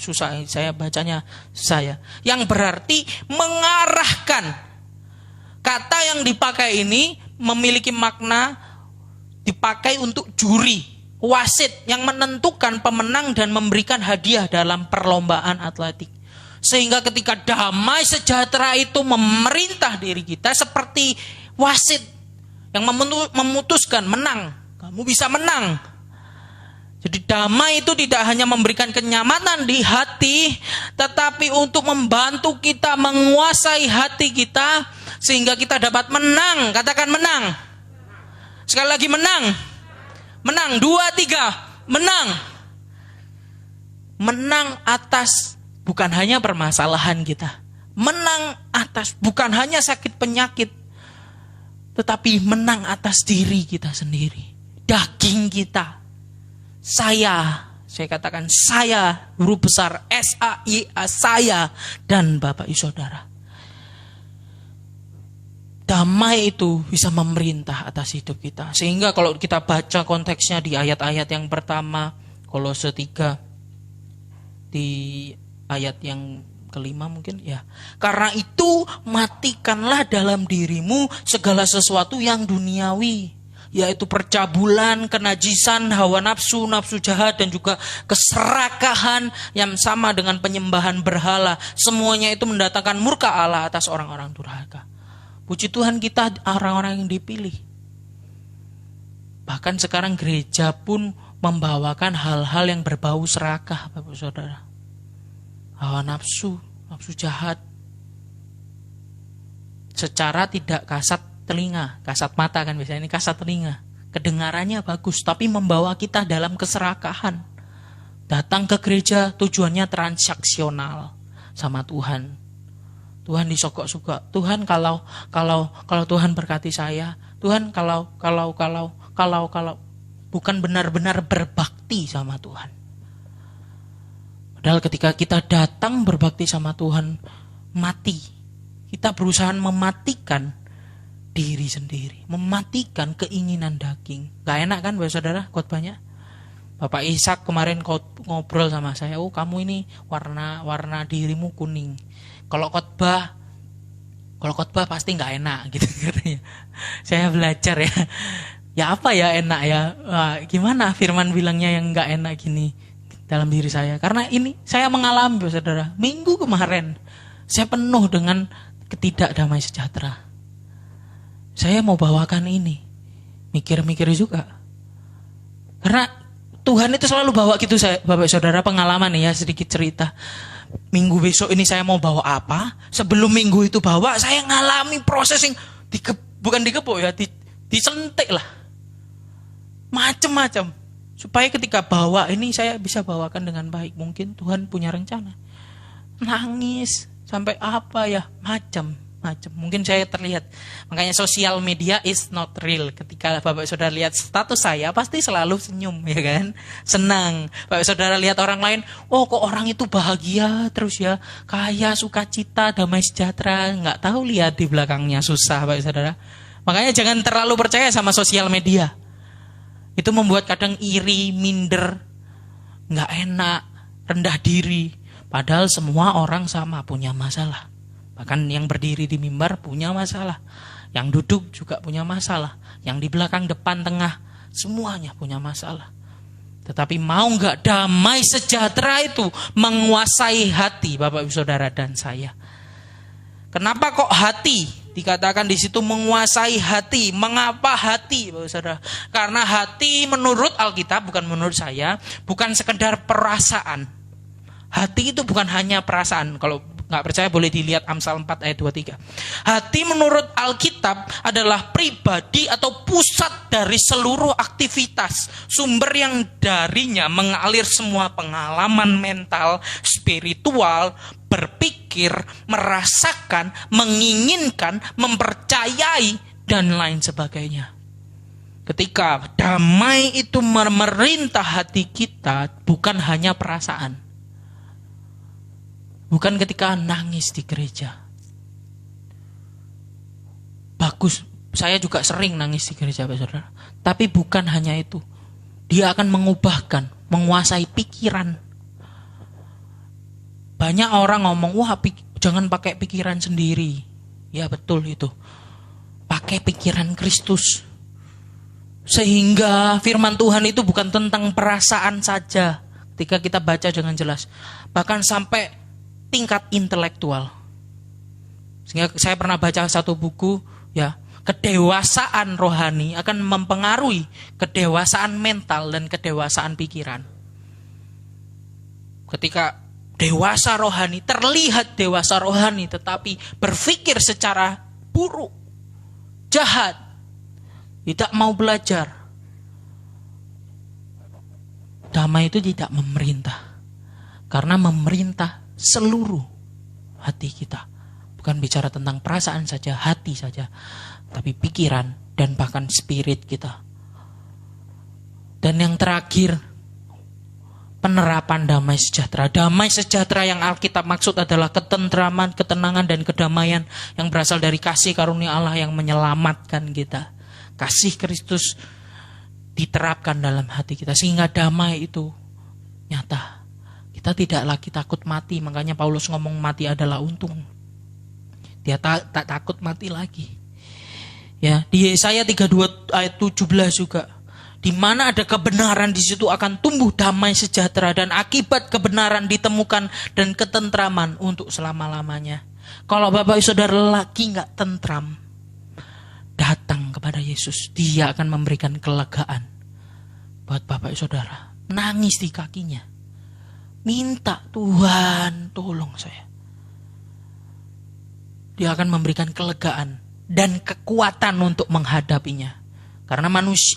susah saya bacanya saya. Yang berarti mengarahkan. Kata yang dipakai ini memiliki makna dipakai untuk juri, wasit yang menentukan pemenang dan memberikan hadiah dalam perlombaan atletik. Sehingga ketika damai sejahtera itu memerintah diri kita seperti wasit yang memutuskan menang, kamu bisa menang. Jadi damai itu tidak hanya memberikan kenyamanan di hati, tetapi untuk membantu kita menguasai hati kita sehingga kita dapat menang. Katakan menang. Sekali lagi menang. Menang 2, 3. Menang. Menang atas bukan hanya permasalahan kita. Menang atas bukan hanya sakit penyakit, tetapi menang atas diri kita sendiri. Daging kita. Saya katakan saya, huruf besar S-A-I-A, saya dan Bapak Ibu Saudara. Damai itu bisa memerintah atas hidup kita. Sehingga kalau kita baca konteksnya di ayat-ayat yang pertama, Kolose 3, di ayat yang kelima mungkin ya. Karena itu matikanlah dalam dirimu segala sesuatu yang duniawi, yaitu percabulan, kenajisan, hawa nafsu, nafsu jahat, dan juga keserakahan yang sama dengan penyembahan berhala. Semuanya itu mendatangkan murka Allah atas orang-orang durhaka. Puji Tuhan kita orang-orang yang dipilih. Bahkan sekarang gereja pun membawakan hal-hal yang berbau serakah, Bapak Saudara. Hawa nafsu, nafsu jahat. Secara tidak kasat telinga, kasat mata kan biasanya, ini kasat telinga. Kedengarannya bagus, tapi membawa kita dalam keserakahan. Datang ke gereja tujuannya transaksional sama Tuhan. Tuhan disogok-sogok. Tuhan kalau Tuhan berkati saya, Tuhan kalau bukan benar-benar berbakti sama Tuhan. Padahal ketika kita datang berbakti sama Tuhan, mati. Kita berusaha mematikan diri sendiri, mematikan keinginan daging. Gak enak kan Bapak Saudara khotbahnya? Bapak Ishak kemarin ngobrol sama saya, oh kamu ini warna dirimu kuning. Kalau khotbah pasti gak enak gitu katanya. Saya belajar ya. Ya apa ya enak ya? Wah, gimana firman bilangnya yang gak enak gini dalam diri saya? Karena ini saya mengalami Bapak Saudara. Minggu kemarin saya penuh dengan ketidakdamai sejahtera. Saya mau bawakan ini. Mikir-mikir juga. Karena Tuhan itu selalu bawa gitu saya, Bapak Saudara, pengalaman ya, sedikit cerita. Minggu besok ini saya mau bawa apa? Sebelum minggu itu bawa, saya ngalami proses yang bukan dikepuk ya, disentik lah. Macam-macam. Supaya ketika bawa ini saya bisa bawakan dengan baik. Mungkin Tuhan punya rencana. Nangis sampai apa ya, macam-macam. Mungkin saya terlihat. Makanya sosial media is not real. Ketika Bapak Saudara lihat status saya, pasti selalu senyum, ya kan? Senang. Bapak Saudara lihat orang lain, oh kok orang itu bahagia terus ya, kaya, sukacita, damai sejahtera. Nggak tahu lihat di belakangnya susah, Bapak Saudara. Makanya jangan terlalu percaya sama sosial media. Itu membuat kadang iri, minder, nggak enak, rendah diri. Padahal semua orang sama punya masalah. Bahkan yang berdiri di mimbar punya masalah. Yang duduk juga punya masalah. Yang di belakang, depan, tengah, semuanya punya masalah. Tetapi mau nggak damai sejahtera itu menguasai hati Bapak Ibu Saudara dan saya. Kenapa kok hati? Dikatakan di situ menguasai hati. Mengapa hati, Bapak Saudara? Karena hati menurut Alkitab, bukan menurut saya, bukan sekedar perasaan. Hati itu bukan hanya perasaan. Kalau nggak percaya boleh dilihat Amsal 4 ayat 23. Hati menurut Alkitab adalah pribadi atau pusat dari seluruh aktivitas. Sumber yang darinya mengalir semua pengalaman mental, spiritual, berpikir, merasakan, menginginkan, mempercayai, dan lain sebagainya. Ketika damai itu memerintah hati kita, bukan hanya perasaan. Bukan ketika nangis di gereja. Bagus, saya juga sering nangis di gereja, Pak Saudara. Tapi bukan hanya itu. Dia akan mengubahkan, menguasai pikiran. Banyak orang ngomong, wah jangan pakai pikiran sendiri. Ya betul itu. Pakai pikiran Kristus. Sehingga firman Tuhan itu bukan tentang perasaan saja. Ketika kita baca dengan jelas. Bahkan sampai tingkat intelektual. Sehingga saya pernah baca satu buku, ya, kedewasaan rohani akan mempengaruhi kedewasaan mental dan kedewasaan pikiran. Ketika dewasa rohani, terlihat dewasa rohani, tetapi berpikir secara buruk, jahat, tidak mau belajar, damai itu tidak memerintah. Karena memerintah seluruh hati kita. Bukan bicara tentang perasaan saja, hati saja, tapi pikiran dan bahkan spirit kita. Dan yang terakhir, penerapan damai sejahtera. Damai sejahtera yang Alkitab maksud adalah ketentraman, ketenangan, dan kedamaian yang berasal dari kasih karunia Allah yang menyelamatkan kita. Kasih Kristus diterapkan dalam hati kita sehingga damai itu nyata. Kita tidak lagi takut mati. Makanya Paulus ngomong mati adalah untung. Dia tak takut mati lagi. Ya, di Yesaya 32 ayat 17 juga. Di mana ada kebenaran, di situ akan tumbuh damai sejahtera, dan akibat kebenaran ditemukan dan ketentraman untuk selama-lamanya. Kalau Bapak Saudara lagi nggak tentram, datang kepada Yesus. Dia akan memberikan kelegaan buat Bapak Saudara. Nangis di kakinya. Minta, Tuhan tolong saya. Dia akan memberikan kelegaan dan kekuatan untuk menghadapinya. Karena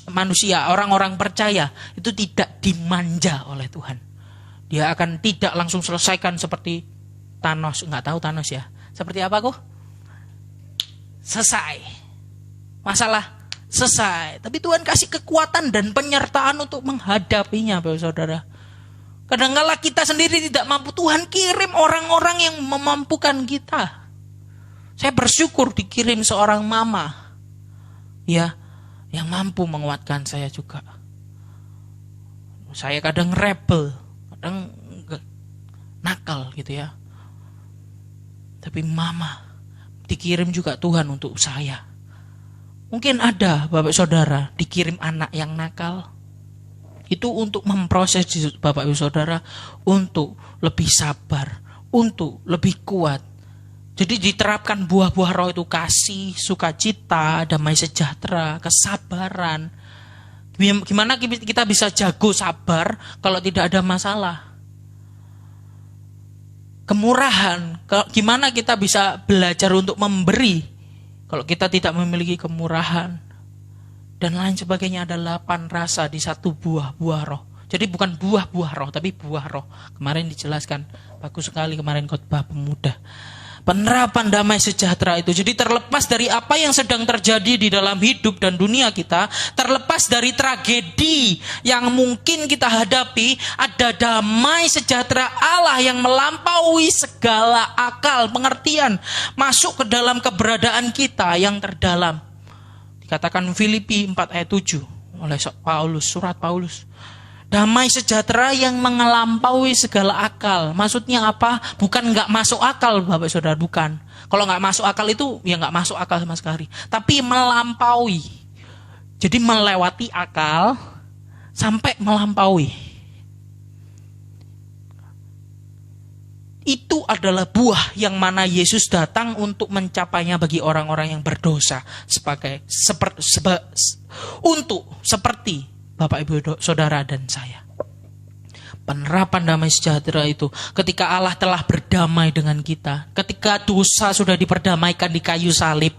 manusia, orang-orang percaya itu tidak dimanja oleh Tuhan. Dia akan tidak langsung selesaikan seperti Thanos. Nggak tahu Thanos ya. Seperti apa kok? Selesai. Masalah selesai. Tapi Tuhan kasih kekuatan dan penyertaan untuk menghadapinya, Bapak Saudara. Kadang-kala kita sendiri tidak mampu, Tuhan kirim orang-orang yang memampukan kita. Saya bersyukur dikirim seorang mama, ya, yang mampu menguatkan saya juga. Saya kadang rebel, kadang nakal gitu ya. Tapi mama dikirim juga Tuhan untuk saya. Mungkin ada Bapak Saudara dikirim anak yang nakal. Itu untuk memproses Bapak Ibu Saudara untuk lebih sabar, untuk lebih kuat. Jadi diterapkan buah-buah roh itu kasih, sukacita, damai sejahtera, kesabaran. Gimana kita bisa jago sabar kalau tidak ada masalah? Kemurahan, gimana kita bisa belajar untuk memberi kalau kita tidak memiliki kemurahan? Dan lain sebagainya, ada 8 rasa di satu buah roh. Jadi bukan buah roh, tapi buah roh. Kemarin dijelaskan, bagus sekali kemarin khotbah pemuda. Penerapan damai sejahtera itu. Jadi terlepas dari apa yang sedang terjadi di dalam hidup dan dunia kita, terlepas dari tragedi yang mungkin kita hadapi, ada damai sejahtera Allah yang melampaui segala akal, pengertian, masuk ke dalam keberadaan kita yang terdalam. Katakan Filipi 4 ayat 7 oleh Paulus, surat Paulus. Damai sejahtera yang mengelampaui segala akal. Maksudnya apa? Bukan nggak masuk akal Bapak Saudara, bukan. Kalau nggak masuk akal itu ya nggak masuk akal sama sekali. Tapi melampaui. Jadi melewati akal sampai melampaui. Itu adalah buah yang mana Yesus datang untuk mencapainya bagi orang-orang yang berdosa seperti Bapak Ibu Saudara dan saya. Penerapan damai sejahtera itu ketika Allah telah berdamai dengan kita, ketika dosa sudah diperdamaikan di kayu salib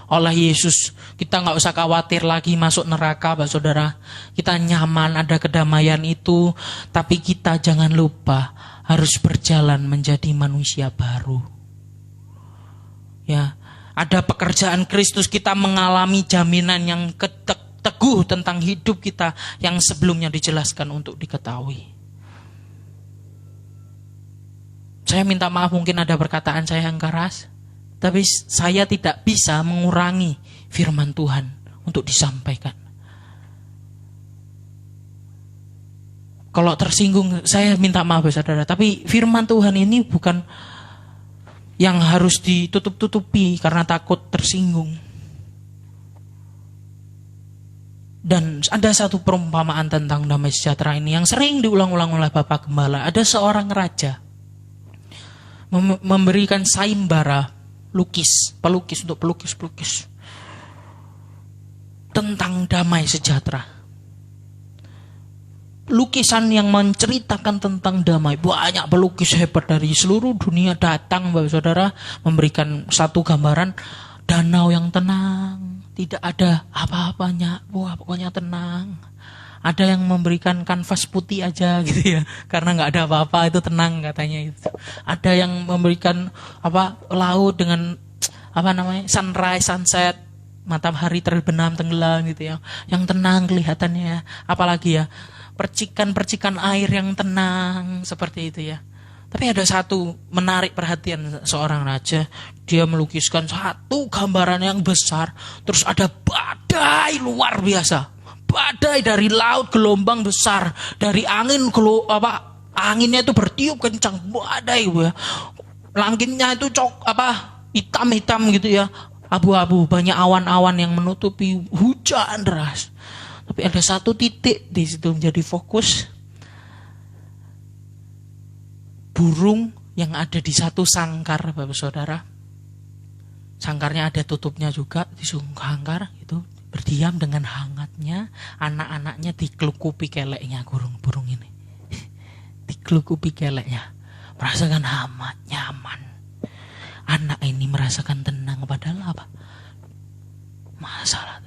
oleh Yesus, kita nggak usah khawatir lagi masuk neraka, Bapak Saudara. Kita nyaman, ada kedamaian itu, tapi kita jangan lupa harus berjalan menjadi manusia baru. Ya, ada pekerjaan Kristus, kita mengalami jaminan yang teguh tentang hidup kita yang sebelumnya dijelaskan untuk diketahui. Saya minta maaf mungkin ada perkataan saya yang keras, tapi saya tidak bisa mengurangi firman Tuhan untuk disampaikan. Kalau tersinggung saya minta maaf saudara, tapi firman Tuhan ini bukan yang harus ditutup-tutupi karena takut tersinggung. Dan ada satu perumpamaan tentang damai sejahtera ini yang sering diulang-ulang oleh Bapak Gembala. Ada seorang raja memberikan sayembara pelukis untuk pelukis tentang damai sejahtera. Lukisan yang menceritakan tentang damai. Banyak pelukis hebat dari seluruh dunia datang, Bapak Saudara, memberikan satu gambaran danau yang tenang, tidak ada apa-apanya. Wah, pokoknya tenang. Ada yang memberikan kanvas putih aja gitu ya, karena nggak ada apa-apa, itu tenang katanya itu. Ada yang memberikan laut dengan sunrise, sunset, matahari terbenam tenggelam gitu ya, yang tenang kelihatannya. Apalagi ya, percikan-percikan air yang tenang seperti itu ya. Tapi ada satu menarik perhatian seorang raja, dia melukiskan satu gambaran yang besar, terus ada badai luar biasa. Badai dari laut, gelombang besar, dari angin, anginnya itu bertiup kencang, badai ya. Langitnya itu hitam-hitam gitu ya, abu-abu, banyak awan-awan yang menutupi, hujan deras. Tapi ada satu titik di situ menjadi fokus, burung yang ada di satu sangkar, Bapak Saudara. Sangkarnya ada tutupnya juga, di sangkar itu. Berdiam dengan hangatnya, anak-anaknya dikelukupi keleknya burung ini. Dikelukupi keleknya. Merasakan hangat, nyaman. Anak ini merasakan tenang, padahal apa? Masalah.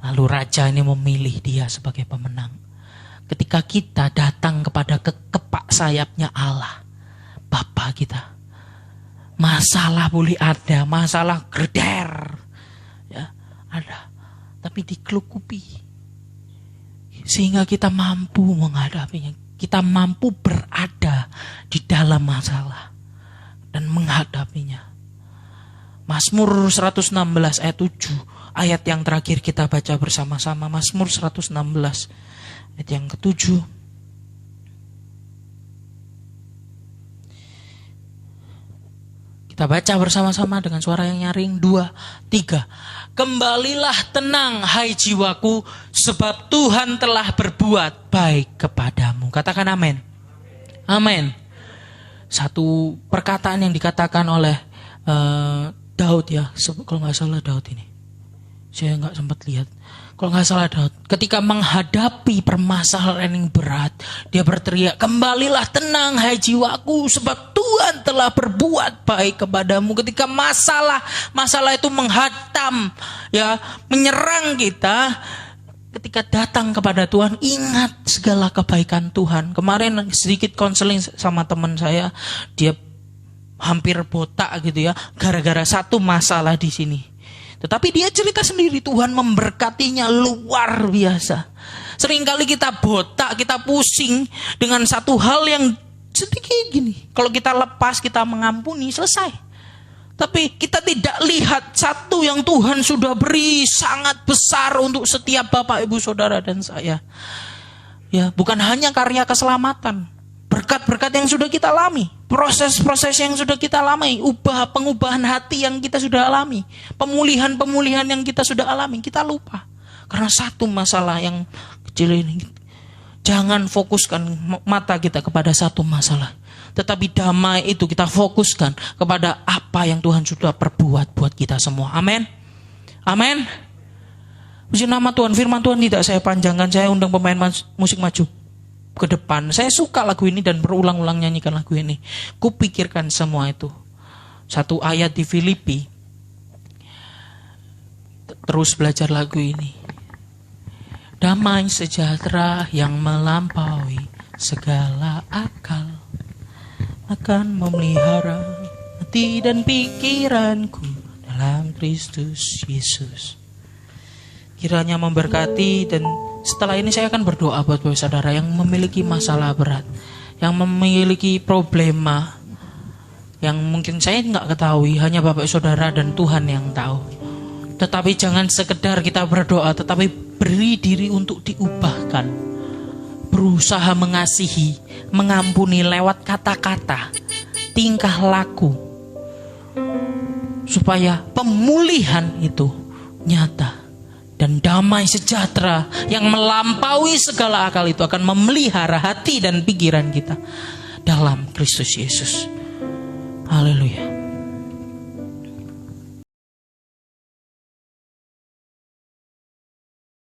Lalu raja ini memilih dia sebagai pemenang. Ketika kita datang kepada kepak sayapnya Allah, Bapa kita. Masalah boleh ada, masalah greder. Ya, ada. Tapi dikelukupi sehingga kita mampu menghadapinya. Kita mampu berada di dalam masalah dan menghadapinya. Mazmur 116 ayat 7, ayat yang terakhir kita baca bersama-sama. Mazmur 116 ayat yang ke-7. Kita baca bersama-sama dengan suara yang nyaring. 2, 3. Kembalilah tenang hai jiwaku, sebab Tuhan telah berbuat baik kepadamu. Katakan amin. Amin. Satu perkataan yang dikatakan oleh Daud ya, kalau nggak salah Daud ini. Saya nggak sempat lihat. Kalau nggak salah Daud, ketika menghadapi permasalahan yang berat, dia berteriak, kembalilah tenang hai jiwaku, sebab Tuhan telah berbuat baik kepadamu. Ketika masalah itu menghantam, ya, menyerang kita, ketika datang kepada Tuhan, ingat segala kebaikan Tuhan. Kemarin sedikit konseling sama teman saya, dia hampir botak gitu ya, gara-gara satu masalah di sini. Tetapi dia cerita sendiri, Tuhan memberkatinya luar biasa. Seringkali kita botak, kita pusing dengan satu hal yang sedikit gini. Kalau kita lepas, kita mengampuni, selesai. Tapi kita tidak lihat satu yang Tuhan sudah beri sangat besar untuk setiap Bapak, Ibu, Saudara, dan saya. Ya, bukan hanya karya keselamatan. Berkat-berkat yang sudah kita alami, proses-proses yang sudah kita alami, pengubahan hati yang kita sudah alami, pemulihan-pemulihan yang kita sudah alami, kita lupa. Karena satu masalah yang kecil ini. Jangan fokuskan mata kita kepada satu masalah. Tetapi damai itu kita fokuskan kepada apa yang Tuhan sudah perbuat buat kita semua. Amin. Amin. Puji nama Tuhan, firman Tuhan tidak saya panjangkan. Saya undang pemain musik maju ke depan. Saya suka lagu ini dan berulang-ulang nyanyikan lagu ini. Kupikirkan semua itu. Satu ayat di Filipi. Terus belajar lagu ini. Damai sejahtera yang melampaui segala akal akan memelihara hati dan pikiranku dalam Kristus Yesus. Kiranya memberkati, dan setelah ini saya akan berdoa buat Bapak Saudara yang memiliki masalah berat, yang memiliki problema yang mungkin saya nggak ketahui, hanya Bapak Saudara dan Tuhan yang tahu. Tetapi jangan sekedar kita berdoa, tetapi beri diri untuk diubahkan. Berusaha mengasihi, mengampuni lewat kata-kata, tingkah laku. Supaya pemulihan itu nyata. Dan damai sejahtera yang melampaui segala akal itu akan memelihara hati dan pikiran kita dalam Kristus Yesus. Haleluya.